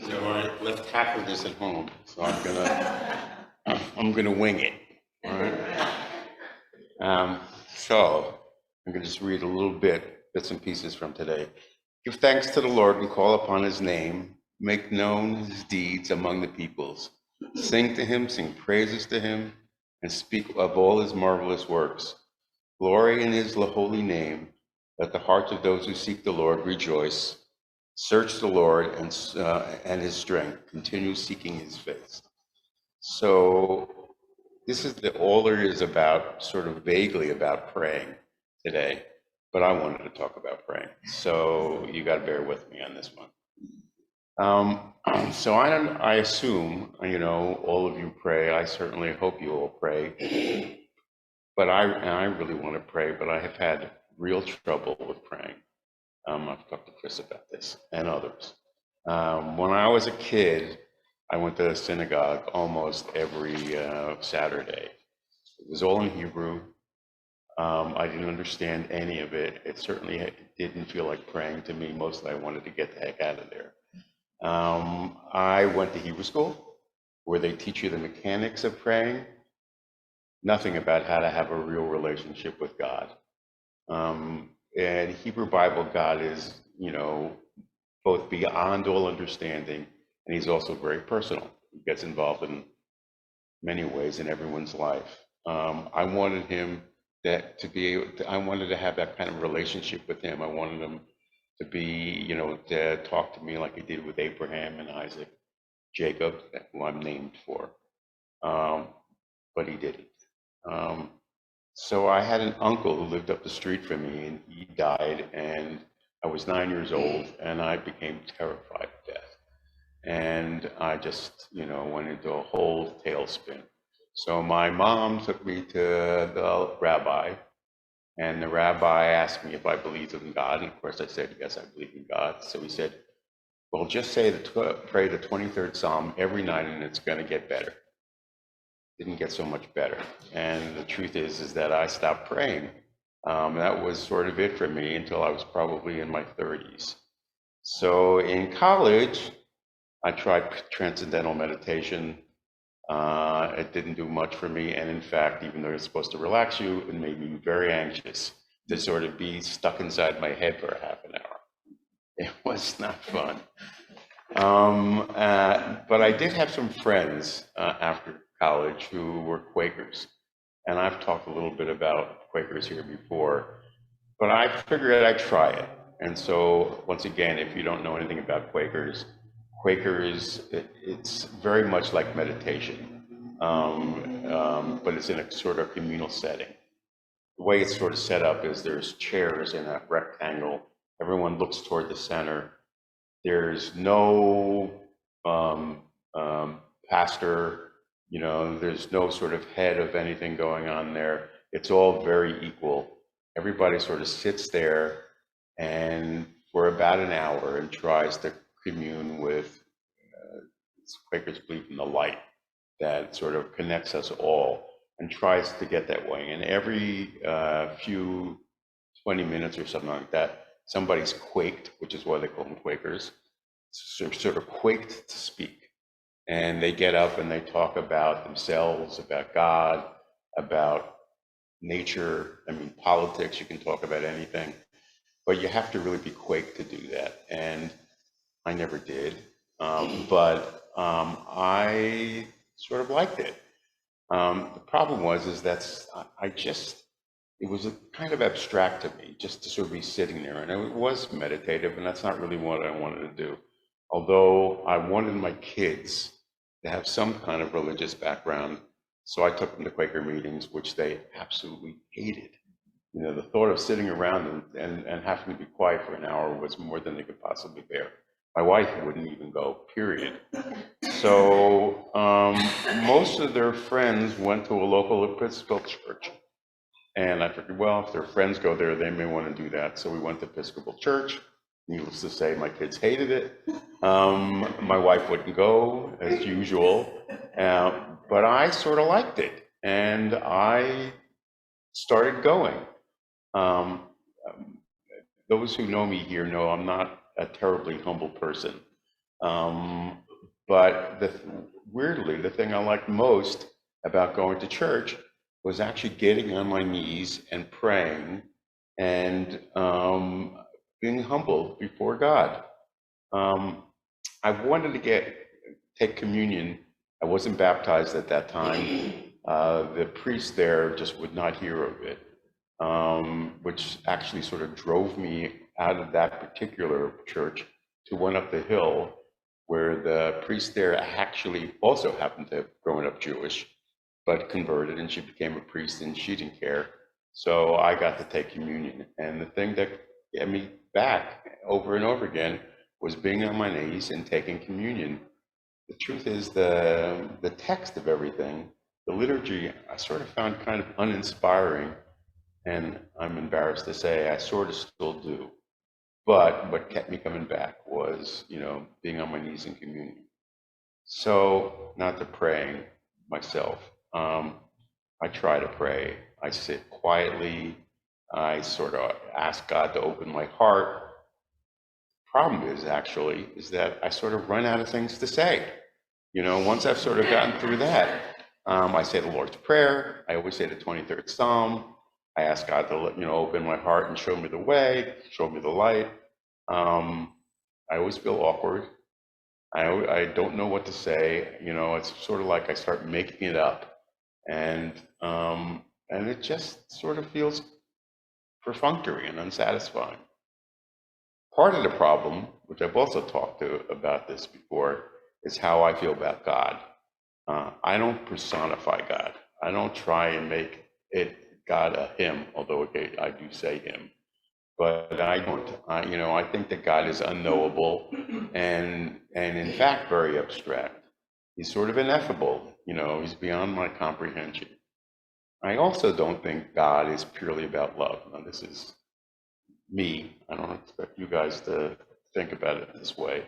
So I left half of this at home, so I'm gonna wing it. All right. So I'm gonna just read a little bits and pieces from today. Give thanks to the Lord and call upon his name. Make known his deeds among the peoples. Sing to him, sing praises to him, and speak of all his marvelous works. Glory in his holy name. Let the hearts of those who seek the Lord rejoice. Search the Lord and his strength. Continue seeking his face. So this is all there is about, sort of vaguely about praying today, but I wanted to talk about praying. So you got to bear with me on this one. So I assume, all of you pray. I certainly hope you all pray. But I really want to pray, but I have had real trouble with praying. I've talked to Chris about this and others. When I was a kid, I went to synagogue almost every Saturday. It was all in Hebrew. I didn't understand any of it. It certainly didn't feel like praying to me. Mostly I wanted to get the heck out of there. I went to Hebrew school where they teach you the mechanics of praying, nothing about how to have a real relationship with God. And Hebrew Bible, God is, both beyond all understanding, and he's also very personal. He gets involved in many ways in everyone's life. I wanted him I wanted to have that kind of relationship with him. I wanted him to be, to talk to me like he did with Abraham and Isaac, Jacob, who I'm named for. But he didn't. So I had an uncle who lived up the street from me, and he died, and I was 9 years old, and I became terrified of death. And I just, went into a whole tailspin. So my mom took me to the rabbi, and the rabbi asked me if I believed in God. And of course I said, yes, I believe in God. So he said, well, just pray the 23rd Psalm every night, and it's going to get better. Didn't get so much better. And the truth is that I stopped praying. That was sort of it for me until I was probably in my 30s. So in college, I tried transcendental meditation. It didn't do much for me. And in fact, even though it's supposed to relax you, it made me very anxious to sort of be stuck inside my head for a half an hour. It was not fun. But I did have some friends after college who were Quakers. And I've talked a little bit about Quakers here before, but I figured I'd try it. And so once again, if you don't know anything about Quakers, it's very much like meditation, but it's in a sort of communal setting. The way it's sort of set up is there's chairs in a rectangle. Everyone looks toward the center. There's no pastor, there's no sort of head of anything going on there. It's all very equal. Everybody sort of sits there and for about an hour and tries to commune with Quakers believe in the light that sort of connects us all and tries to get that way. And every few 20 minutes or something like that, somebody's quaked, which is why they call them Quakers, sort of quaked to speak. And they get up and they talk about themselves, about God, about nature. I mean, politics, you can talk about anything, but you have to really be quaked to do that. And I never did, but I sort of liked it. The problem is that it was a kind of abstract to me just to sort of be sitting there, and it was meditative, and that's not really what I wanted to do. Although I wanted my kids to have some kind of religious background, so I took them to Quaker meetings, which they absolutely hated. The thought of sitting around and having to be quiet for an hour was more than they could possibly bear. My wife wouldn't even go, period. So most of their friends went to a local Episcopal church. And I figured, well, if their friends go there, they may want to do that. So we went to Episcopal church. Needless to say, my kids hated it. My wife wouldn't go, as usual. But I sort of liked it. And I started going. Those who know me here know I'm not a terribly humble person. But weirdly, the thing I liked most about going to church was actually getting on my knees and praying and being humble before God. Um, I wanted to take communion. I wasn't baptized at that time. The priest there just would not hear of it, which actually sort of drove me out of that particular church to one up the hill where the priest there actually also happened to have grown up Jewish, but converted, and she became a priest and she didn't care. So I got to take communion. And the thing that get me back over and over again was being on my knees and taking communion. The truth is the text of everything, the liturgy, I sort of found kind of uninspiring, and I'm embarrassed to say I sort of still do. But what kept me coming back was, being on my knees in communion. So, not to praying myself. I try to pray. I sit quietly. I sort of ask God to open my heart. Problem is actually is that I sort of run out of things to say. Once I've sort of gotten through that, I say the Lord's Prayer. I always say the 23rd Psalm. I ask God to open my heart and show me the way, show me the light. I always feel awkward. I don't know what to say. It's sort of like I start making it up, and it just sort of feels perfunctory and unsatisfying. Part of the problem, which I've also talked to about this before, is how I feel about God. I don't personify God. I don't try and make it God a him, although I do say him. But I don't. I think that God is unknowable and in fact very abstract. He's sort of ineffable. He's beyond my comprehension. I also don't think God is purely about love. Now, this is me. I don't expect you guys to think about it this way.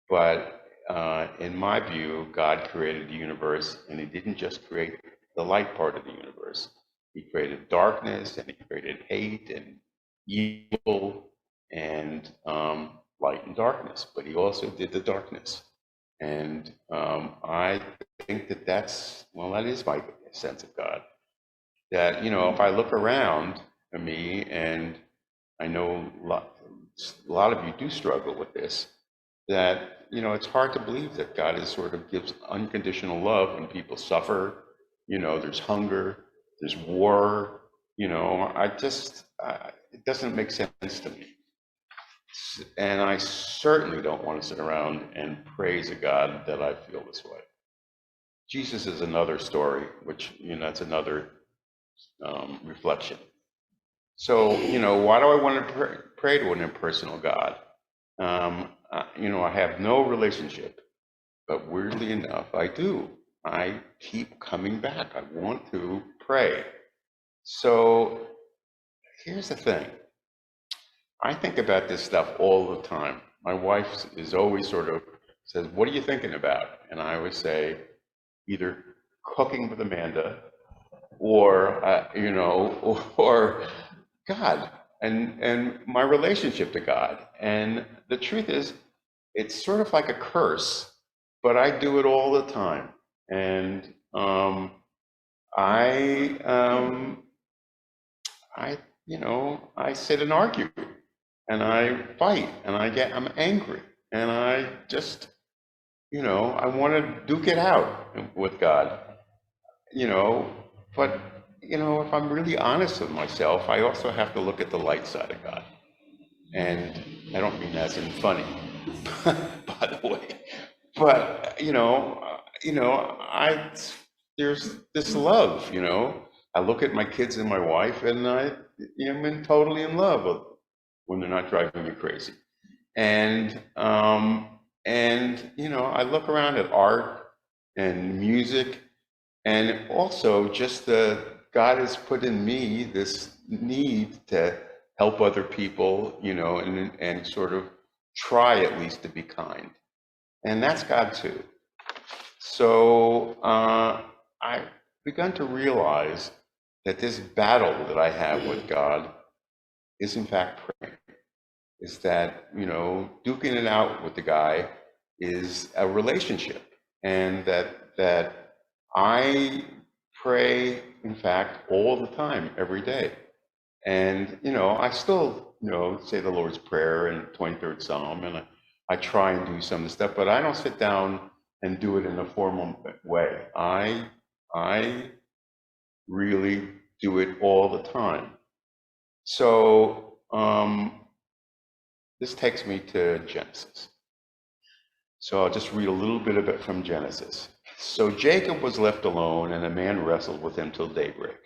But in my view, God created the universe, and he didn't just create the light part of the universe. He created darkness, and he created hate and evil and light and darkness, but he also did the darkness. And I think that is my sense of God. That, if I look around at me, and I know a lot of you do struggle with this, that, it's hard to believe that God is sort of gives unconditional love when people suffer. There's hunger, there's war. It doesn't make sense to me. And I certainly don't want to sit around and praise a God that I feel this way. Jesus is another story, which, that's another reflection. So, why do I want to pray to an impersonal God? I have no relationship, but weirdly enough, I do. I keep coming back. I want to pray. So here's the thing. I think about this stuff all the time. My wife is always sort of says, "What are you thinking about?" And I always say, either cooking with Amanda, or or God and my relationship to God. And the truth is, it's sort of like a curse, but I do it all the time. And I I sit and argue, and I fight, and I'm angry, and I just, I want to duke it out with God, but, if I'm really honest with myself, I also have to look at the light side of God. And I don't mean as in funny, by the way, but, there's this love, I look at my kids and my wife, and I am totally in love with when they're not driving me crazy. And I look around at art and music, and also just God has put in me this need to help other people, and sort of try at least to be kind. And that's God too. So I've begun to realize that this battle that I have with God is in fact praying. Is that, duking it out with the guy is a relationship, and that I pray, in fact, all the time, every day. And, I still, say the Lord's Prayer and 23rd Psalm, and I try and do some of the stuff, but I don't sit down and do it in a formal way. I really do it all the time. So this takes me to Genesis. So I'll just read a little bit of it from Genesis. So Jacob was left alone, and a man wrestled with him till daybreak.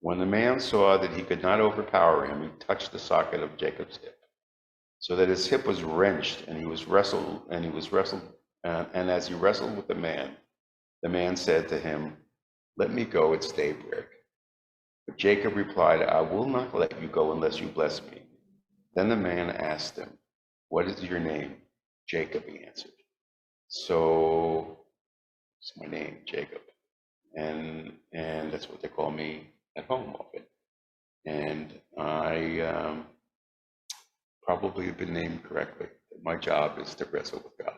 When the man saw that he could not overpower him, he touched the socket of Jacob's hip, so that his hip was wrenched, and he was wrestled, and as he wrestled with the man said to him, "Let me go, it's daybreak." But Jacob replied, "I will not let you go unless you bless me." Then the man asked him, "What is your name?" "Jacob," he answered. So it's my name, Jacob, and that's what they call me at home often. And I probably have been named correctly. My job is to wrestle with God.